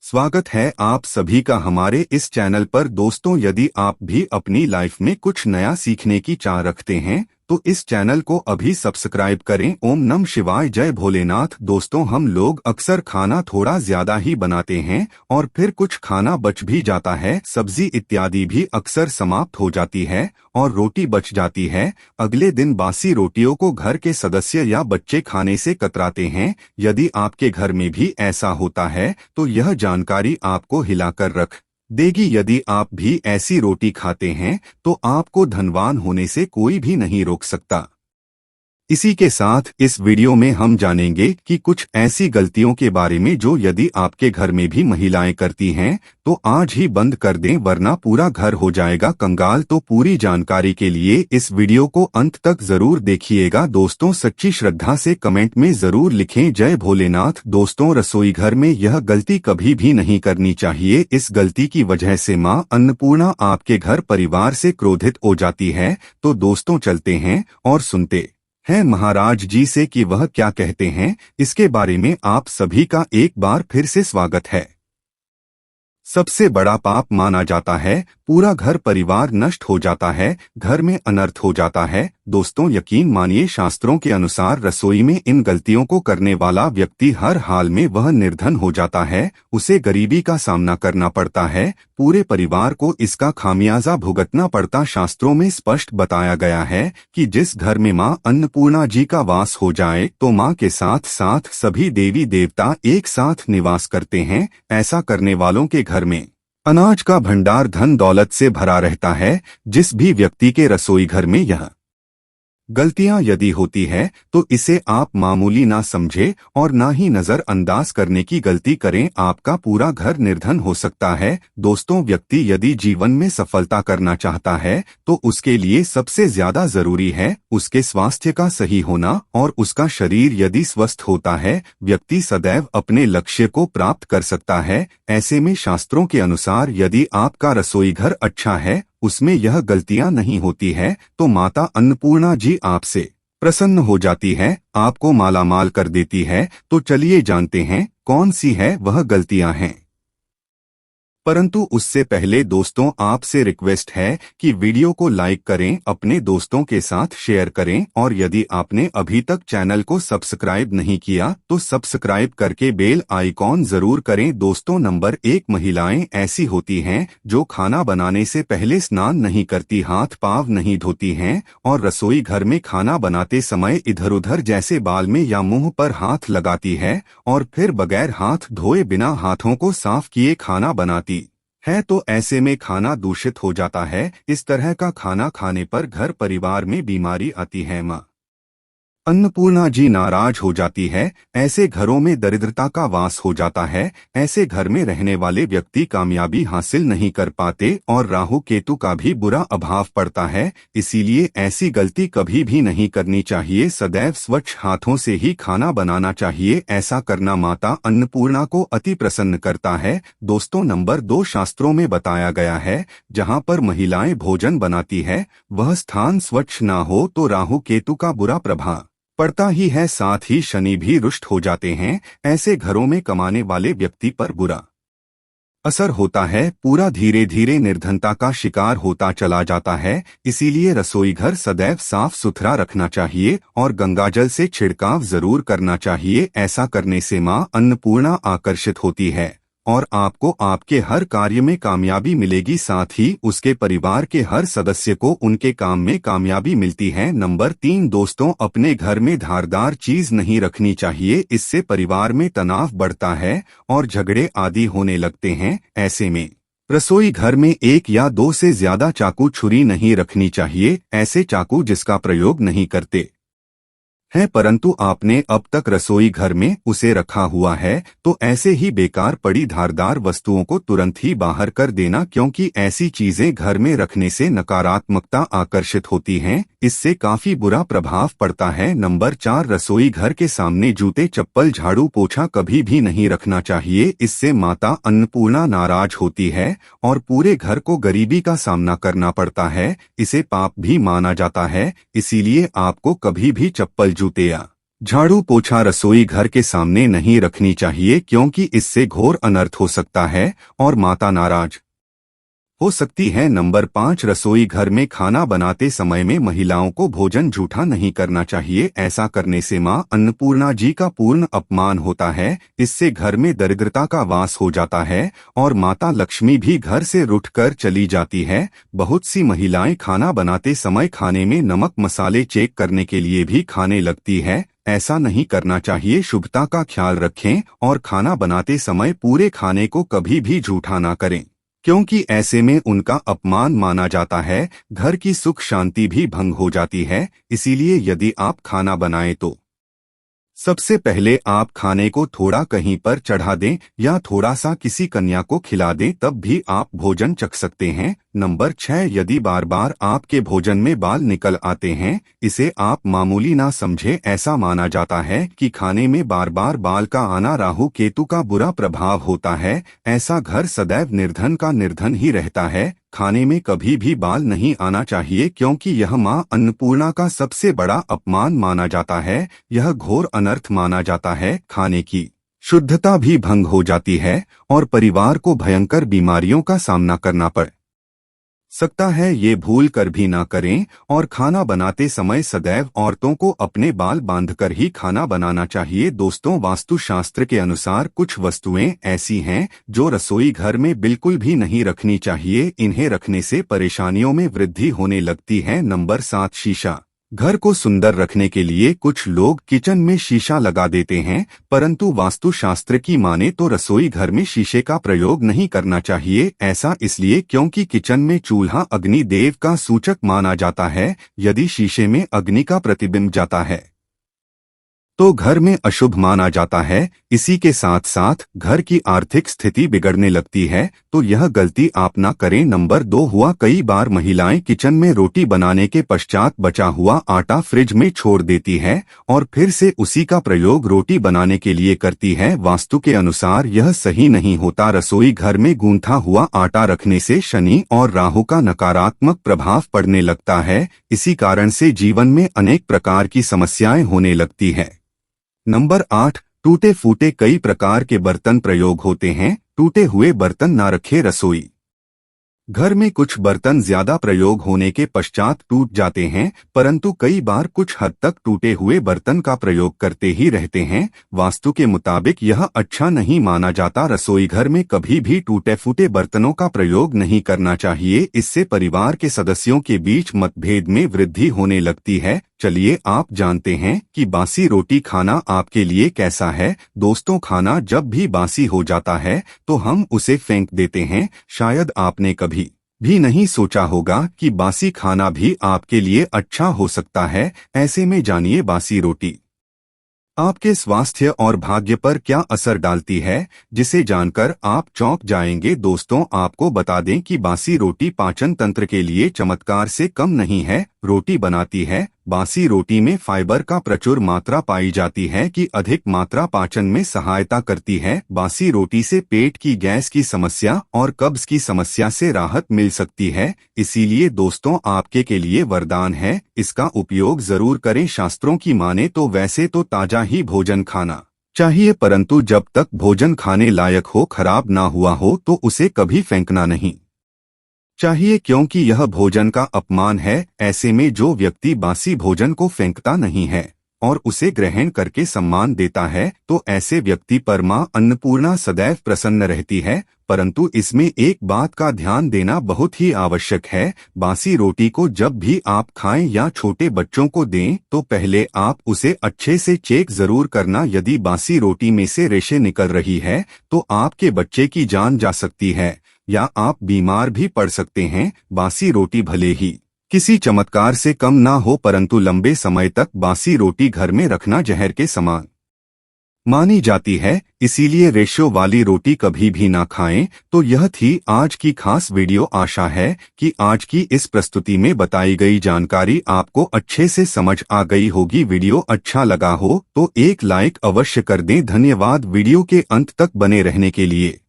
स्वागत है आप सभी का हमारे इस चैनल पर। दोस्तों, यदि आप भी अपनी लाइफ में कुछ नया सीखने की चाह रखते हैं तो इस चैनल को अभी सब्सक्राइब करें। ओम नमः शिवाय, जय भोलेनाथ। दोस्तों, हम लोग अक्सर खाना थोड़ा ज्यादा ही बनाते हैं और फिर कुछ खाना बच भी जाता है। सब्जी इत्यादि भी अक्सर समाप्त हो जाती है और रोटी बच जाती है। अगले दिन बासी रोटियों को घर के सदस्य या बच्चे खाने से कतराते हैं। यदि आपके घर में भी ऐसा होता है तो यह जानकारी आपको हिलाकर रख देगी। यदि आप भी ऐसी रोटी खाते हैं तो आपको धनवान होने से कोई भी नहीं रोक सकता। इसी के साथ इस वीडियो में हम जानेंगे कि कुछ ऐसी गलतियों के बारे में जो यदि आपके घर में भी महिलाएं करती हैं तो आज ही बंद कर दें, वरना पूरा घर हो जाएगा कंगाल। तो पूरी जानकारी के लिए इस वीडियो को अंत तक जरूर देखिएगा। दोस्तों, सच्ची श्रद्धा से कमेंट में जरूर लिखें जय भोलेनाथ। दोस्तों, रसोई घर में यह गलती कभी भी नहीं करनी चाहिए। इस गलती की वजह से मां अन्नपूर्णा आपके घर परिवार से क्रोधित हो जाती है। तो दोस्तों, चलते हैं और सुनते हैं महाराज जी से कि वह क्या कहते हैं। इसके बारे में आप सभी का एक बार फिर से स्वागत है। सबसे बड़ा पाप माना जाता है, पूरा घर परिवार नष्ट हो जाता है, घर में अनर्थ हो जाता है। दोस्तों, यकीन मानिए, शास्त्रों के अनुसार रसोई में इन गलतियों को करने वाला व्यक्ति हर हाल में वह निर्धन हो जाता है, उसे गरीबी का सामना करना पड़ता है, पूरे परिवार को इसका खामियाजा भुगतना पड़ता। शास्त्रों में स्पष्ट बताया गया है कि जिस घर में मां अन्नपूर्णा जी का वास हो जाए तो मां के साथ साथ सभी देवी देवता एक साथ निवास करते हैं। ऐसा करने वालों के घर में अनाज का भंडार धन दौलत से भरा रहता है। जिस भी व्यक्ति के रसोई घर में यह गलतियां यदि होती है तो इसे आप मामूली ना समझे और ना ही नजरअंदाज करने की गलती करें। आपका पूरा घर निर्धन हो सकता है। दोस्तों, व्यक्ति यदि जीवन में सफलता करना चाहता है तो उसके लिए सबसे ज्यादा जरूरी है उसके स्वास्थ्य का सही होना और उसका शरीर यदि स्वस्थ होता है, व्यक्ति सदैव अपने लक्ष्य को प्राप्त कर सकता है। ऐसे में शास्त्रों के अनुसार यदि आपका रसोई घर अच्छा है, उसमें यह गलतियां नहीं होती है, तो माता अन्नपूर्णा जी आपसे प्रसन्न हो जाती है, आपको मालामाल कर देती है। तो चलिए जानते हैं कौन सी है वह गलतियां हैं। परंतु उससे पहले दोस्तों, आपसे रिक्वेस्ट है कि वीडियो को लाइक करें, अपने दोस्तों के साथ शेयर करें और यदि आपने अभी तक चैनल को सब्सक्राइब नहीं किया तो सब्सक्राइब करके बेल आइकॉन जरूर करें। दोस्तों, नंबर 1, महिलाएं ऐसी होती हैं जो खाना बनाने से पहले स्नान नहीं करती, हाथ पांव नहीं धोती हैं और रसोई घर में खाना बनाते समय इधर उधर जैसे बाल में या मुंह पर हाथ लगाती है और फिर बगैर हाथ धोए बिना हाथों को साफ किए खाना बनाती है। तो ऐसे में खाना दूषित हो जाता है। इस तरह का खाना खाने पर घर परिवार में बीमारी आती है। मां अन्नपूर्णा जी नाराज हो जाती है। ऐसे घरों में दरिद्रता का वास हो जाता है। ऐसे घर में रहने वाले व्यक्ति कामयाबी हासिल नहीं कर पाते और राहु केतु का भी बुरा अभाव पड़ता है। इसीलिए ऐसी गलती कभी भी नहीं करनी चाहिए। सदैव स्वच्छ हाथों से ही खाना बनाना चाहिए। ऐसा करना माता अन्नपूर्णा को अति प्रसन्न करता है। दोस्तों, नंबर 2, शास्त्रों में बताया गया है जहाँ पर महिलाएं भोजन बनाती है वह स्थान स्वच्छ ना हो तो राहु केतु का बुरा प्रभाव पड़ता ही है, साथ ही शनि भी रुष्ट हो जाते हैं। ऐसे घरों में कमाने वाले व्यक्ति पर बुरा असर होता है, पूरा धीरे धीरे निर्धनता का शिकार होता चला जाता है। इसीलिए रसोई घर सदैव साफ सुथरा रखना चाहिए और गंगाजल से छिड़काव जरूर करना चाहिए। ऐसा करने से मां अन्नपूर्णा आकर्षित होती है और आपको आपके हर कार्य में कामयाबी मिलेगी, साथ ही उसके परिवार के हर सदस्य को उनके काम में कामयाबी मिलती है। नंबर 3, दोस्तों, अपने घर में धारदार चीज नहीं रखनी चाहिए। इससे परिवार में तनाव बढ़ता है और झगड़े आदि होने लगते हैं। ऐसे में रसोई घर में 1 या 2 से ज्यादा चाकू छुरी नहीं रखनी चाहिए। ऐसे चाकू जिसका प्रयोग नहीं करते है परंतु आपने अब तक रसोई घर में उसे रखा हुआ है तो ऐसे ही बेकार पड़ी धारदार वस्तुओं को तुरंत ही बाहर कर देना, क्योंकि ऐसी चीजें घर में रखने से नकारात्मकता आकर्षित होती हैं। इससे काफी बुरा प्रभाव पड़ता है। नंबर 4, रसोई घर के सामने जूते चप्पल झाड़ू पोछा कभी भी नहीं रखना चाहिए। इससे माता अन्नपूर्णा नाराज होती है और पूरे घर को गरीबी का सामना करना पड़ता है। इसे पाप भी माना जाता है। इसीलिए आपको कभी भी चप्पल जूते या झाड़ू पोछा रसोई घर के सामने नहीं रखनी चाहिए क्योंकि इससे घोर अनर्थ हो सकता है और माता नाराज हो सकती है। नंबर 5, रसोई घर में खाना बनाते समय में महिलाओं को भोजन जूठा नहीं करना चाहिए। ऐसा करने से मां अन्नपूर्णा जी का पूर्ण अपमान होता है। इससे घर में दरिद्रता का वास हो जाता है और माता लक्ष्मी भी घर से रुठकर चली जाती है। बहुत सी महिलाएं खाना बनाते समय खाने में नमक मसाले चेक करने के लिए भी खाने लगती है। ऐसा नहीं करना चाहिए। शुभता का ख्याल रखें और खाना बनाते समय पूरे खाने को कभी भी जूठा ना करें क्योंकि ऐसे में उनका अपमान माना जाता है। घर की सुख शांति भी भंग हो जाती है। इसीलिए यदि आप खाना बनाएं तो सबसे पहले आप खाने को थोड़ा कहीं पर चढ़ा दें या थोड़ा सा किसी कन्या को खिला दें, तब भी आप भोजन चख सकते हैं। नंबर 6, यदि बार बार आपके भोजन में बाल निकल आते हैं, इसे आप मामूली ना समझें। ऐसा माना जाता है कि खाने में बार बार बाल का आना राहु केतु का बुरा प्रभाव होता है। ऐसा घर सदैव निर्धन का निर्धन ही रहता है। खाने में कभी भी बाल नहीं आना चाहिए क्योंकि यह मां अन्नपूर्णा का सबसे बड़ा अपमान माना जाता है। यह घोर अनर्थ माना जाता है। खाने की शुद्धता भी भंग हो जाती है और परिवार को भयंकर बीमारियों का सामना करना पड़ सकता है। ये भूल कर भी ना करें और खाना बनाते समय सदैव औरतों को अपने बाल बांधकर ही खाना बनाना चाहिए। दोस्तों, वास्तुशास्त्र के अनुसार कुछ वस्तुएं ऐसी हैं जो रसोई घर में बिल्कुल भी नहीं रखनी चाहिए। इन्हें रखने से परेशानियों में वृद्धि होने लगती है। नंबर 7, शीशा। घर को सुंदर रखने के लिए कुछ लोग किचन में शीशा लगा देते हैं, परंतु वास्तुशास्त्र की माने तो रसोई घर में शीशे का प्रयोग नहीं करना चाहिए। ऐसा इसलिए क्योंकि किचन में चूल्हा अग्नि देव का सूचक माना जाता है। यदि शीशे में अग्नि का प्रतिबिंब जाता है तो घर में अशुभ माना जाता है। इसी के साथ साथ घर की आर्थिक स्थिति बिगड़ने लगती है, तो यह गलती आप ना करें। नंबर 2 हुआ, कई बार महिलाएं किचन में रोटी बनाने के पश्चात बचा हुआ आटा फ्रिज में छोड़ देती है और फिर से उसी का प्रयोग रोटी बनाने के लिए करती है। वास्तु के अनुसार यह सही नहीं होता। रसोई घर में गूंथा हुआ आटा रखने से शनि और राहु का नकारात्मक प्रभाव पड़ने लगता है। इसी कारण से जीवन में अनेक प्रकार की समस्याएं होने लगती है। नंबर 8, टूटे फूटे कई प्रकार के बर्तन प्रयोग होते हैं। टूटे हुए बर्तन ना रखें। रसोई घर में कुछ बर्तन ज्यादा प्रयोग होने के पश्चात टूट जाते हैं, परंतु कई बार कुछ हद तक टूटे हुए बर्तन का प्रयोग करते ही रहते हैं। वास्तु के मुताबिक यह अच्छा नहीं माना जाता। रसोई घर में कभी भी टूटे फूटे बर्तनों का प्रयोग नहीं करना चाहिए। इससे परिवार के सदस्यों के बीच मतभेद में वृद्धि होने लगती है। चलिए आप जानते हैं कि बासी रोटी खाना आपके लिए कैसा है। दोस्तों, खाना जब भी बासी हो जाता है तो हम उसे फेंक देते हैं। शायद आपने कभी भी नहीं सोचा होगा कि बासी खाना भी आपके लिए अच्छा हो सकता है। ऐसे में जानिए बासी रोटी आपके स्वास्थ्य और भाग्य पर क्या असर डालती है, जिसे जानकर आप चौंक जाएंगे। दोस्तों, आपको बता दें कि बासी रोटी पाचन तंत्र के लिए चमत्कार से कम नहीं है। रोटी बनाती है। बासी रोटी में फाइबर का प्रचुर मात्रा पाई जाती है कि अधिक मात्रा पाचन में सहायता करती है। बासी रोटी से पेट की गैस की समस्या और कब्ज की समस्या से राहत मिल सकती है। इसीलिए दोस्तों, आपके के लिए वरदान है, इसका उपयोग जरूर करें। शास्त्रों की माने तो वैसे तो ताजा ही भोजन खाना चाहिए, परंतु जब तक भोजन खाने लायक हो, खराब ना हुआ हो, तो उसे कभी फेंकना नहीं चाहिए क्योंकि यह भोजन का अपमान है। ऐसे में जो व्यक्ति बासी भोजन को फेंकता नहीं है और उसे ग्रहण करके सम्मान देता है, तो ऐसे व्यक्ति पर मां अन्नपूर्णा सदैव प्रसन्न रहती है। परंतु इसमें एक बात का ध्यान देना बहुत ही आवश्यक है। बासी रोटी को जब भी आप खाएं या छोटे बच्चों को दें तो पहले आप उसे अच्छे से चेक जरूर करना। यदि बासी रोटी में से रेशे निकल रही है तो आपके बच्चे की जान जा सकती है या आप बीमार भी पड़ सकते हैं। बासी रोटी भले ही किसी चमत्कार से कम ना हो, परंतु लंबे समय तक बासी रोटी घर में रखना जहर के समान मानी जाती है। इसीलिए रेशो वाली रोटी कभी भी ना खाएं। तो यह थी आज की खास वीडियो। आशा है कि आज की इस प्रस्तुति में बताई गई जानकारी आपको अच्छे से समझ आ गई होगी। वीडियो अच्छा लगा हो तो एक लाइक अवश्य कर दें। धन्यवाद वीडियो के अंत तक बने रहने के लिए।